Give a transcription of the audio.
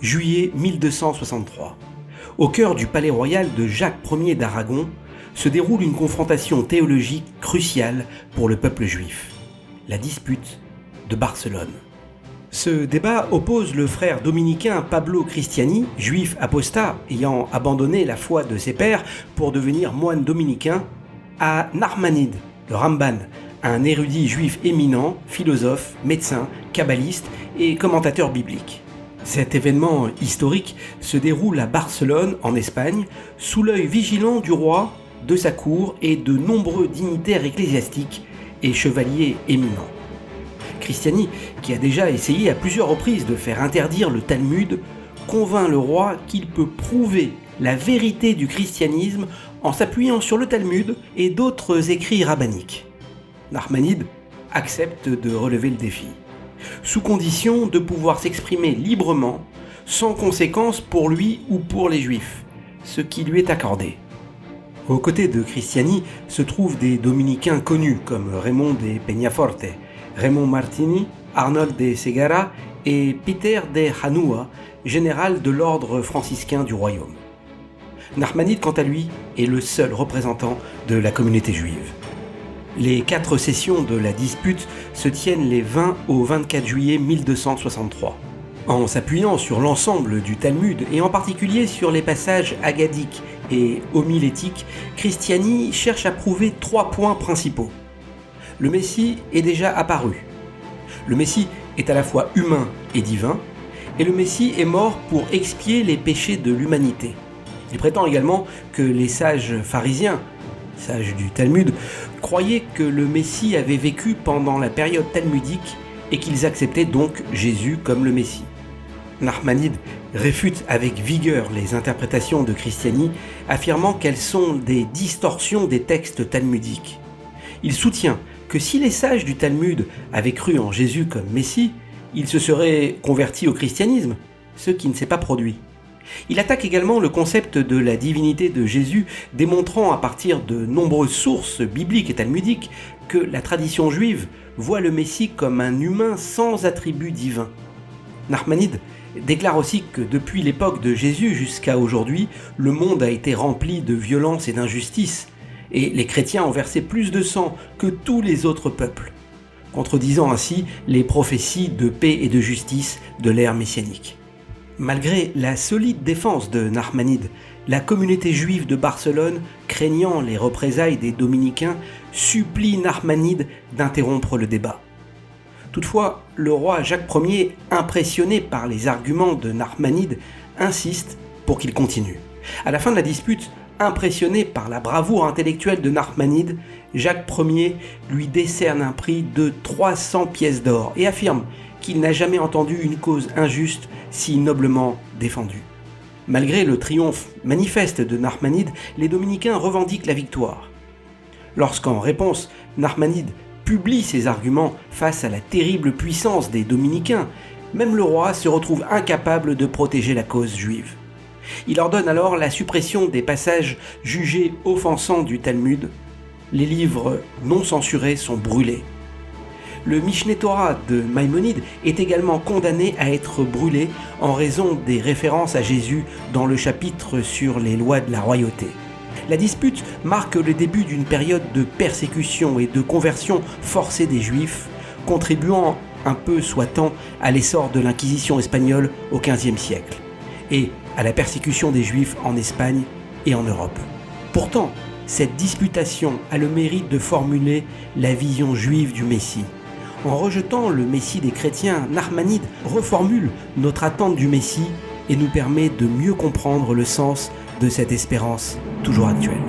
juillet 1263. Au cœur du palais royal de Jacques Ier d'Aragon se déroule une confrontation théologique cruciale pour le peuple juif, la dispute de Barcelone. Ce débat oppose le frère dominicain Pablo Cristiani, juif apostat ayant abandonné la foi de ses pères pour devenir moine dominicain, à Narmanide, le Ramban, un érudit juif éminent, philosophe, médecin, kabbaliste et commentateur biblique. Cet événement historique se déroule à Barcelone, en Espagne, sous l'œil vigilant du roi, de sa cour et de nombreux dignitaires ecclésiastiques et chevaliers éminents. Cristiani, qui a déjà essayé à plusieurs reprises de faire interdire le Talmud, convainc le roi qu'il peut prouver la vérité du christianisme en s'appuyant sur le Talmud et d'autres écrits rabbiniques. Narmanide accepte de relever le défi, sous condition de pouvoir s'exprimer librement, sans conséquence pour lui ou pour les Juifs, ce qui lui est accordé. Aux côtés de Cristiani se trouvent des dominicains connus comme Raymond de Peñaforte, Raymond Martini, Arnold de Segara et Peter de Hanua, général de l'ordre franciscain du royaume. Narmanide, quant à lui, est le seul représentant de la communauté juive. Les 4 sessions de la dispute se tiennent les 20 au 24 juillet 1263. En s'appuyant sur l'ensemble du Talmud et en particulier sur les passages agadiques et homilétiques, Cristiani cherche à prouver 3 points principaux. Le Messie est déjà apparu. Le Messie est à la fois humain et divin, et le Messie est mort pour expier les péchés de l'humanité. Il prétend également que les sages pharisiens, sages du Talmud, croyaient que le Messie avait vécu pendant la période talmudique et qu'ils acceptaient donc Jésus comme le Messie. Narmanide réfute avec vigueur les interprétations de Cristiani, affirmant qu'elles sont des distorsions des textes talmudiques. Il soutient que si les sages du Talmud avaient cru en Jésus comme Messie, ils se seraient convertis au christianisme, ce qui ne s'est pas produit. Il attaque également le concept de la divinité de Jésus, démontrant à partir de nombreuses sources bibliques et talmudiques que la tradition juive voit le Messie comme un humain sans attributs divins. Narmanide déclare aussi que depuis l'époque de Jésus jusqu'à aujourd'hui, le monde a été rempli de violence et d'injustice, et les chrétiens ont versé plus de sang que tous les autres peuples, contredisant ainsi les prophéties de paix et de justice de l'ère messianique. Malgré la solide défense de Narmanide, la communauté juive de Barcelone, craignant les représailles des dominicains, supplie Narmanide d'interrompre le débat. Toutefois, le roi Jacques Ier, impressionné par les arguments de Narmanide, insiste pour qu'il continue. À la fin de la dispute, impressionné par la bravoure intellectuelle de Narmanide, Jacques Ier lui décerne un prix de 300 pièces d'or et affirme qu'il n'a jamais entendu une cause injuste si noblement défendue. Malgré le triomphe manifeste de Narmanide, les dominicains revendiquent la victoire. Lorsqu'en réponse, Narmanide publie ses arguments face à la terrible puissance des dominicains, même le roi se retrouve incapable de protéger la cause juive. Il ordonne alors la suppression des passages jugés offensants du Talmud. Les livres non censurés sont brûlés. Le Mishneh Torah de Maïmonide est également condamné à être brûlé en raison des références à Jésus dans le chapitre sur les lois de la royauté. La dispute marque le début d'une période de persécution et de conversion forcée des Juifs, contribuant un peu soit-on à l'essor de l'Inquisition espagnole au XVe siècle et à la persécution des Juifs en Espagne et en Europe. Pourtant, cette disputation a le mérite de formuler la vision juive du Messie. En rejetant le Messie des chrétiens, Narmanide reformule notre attente du Messie et nous permet de mieux comprendre le sens de cette espérance toujours actuelle.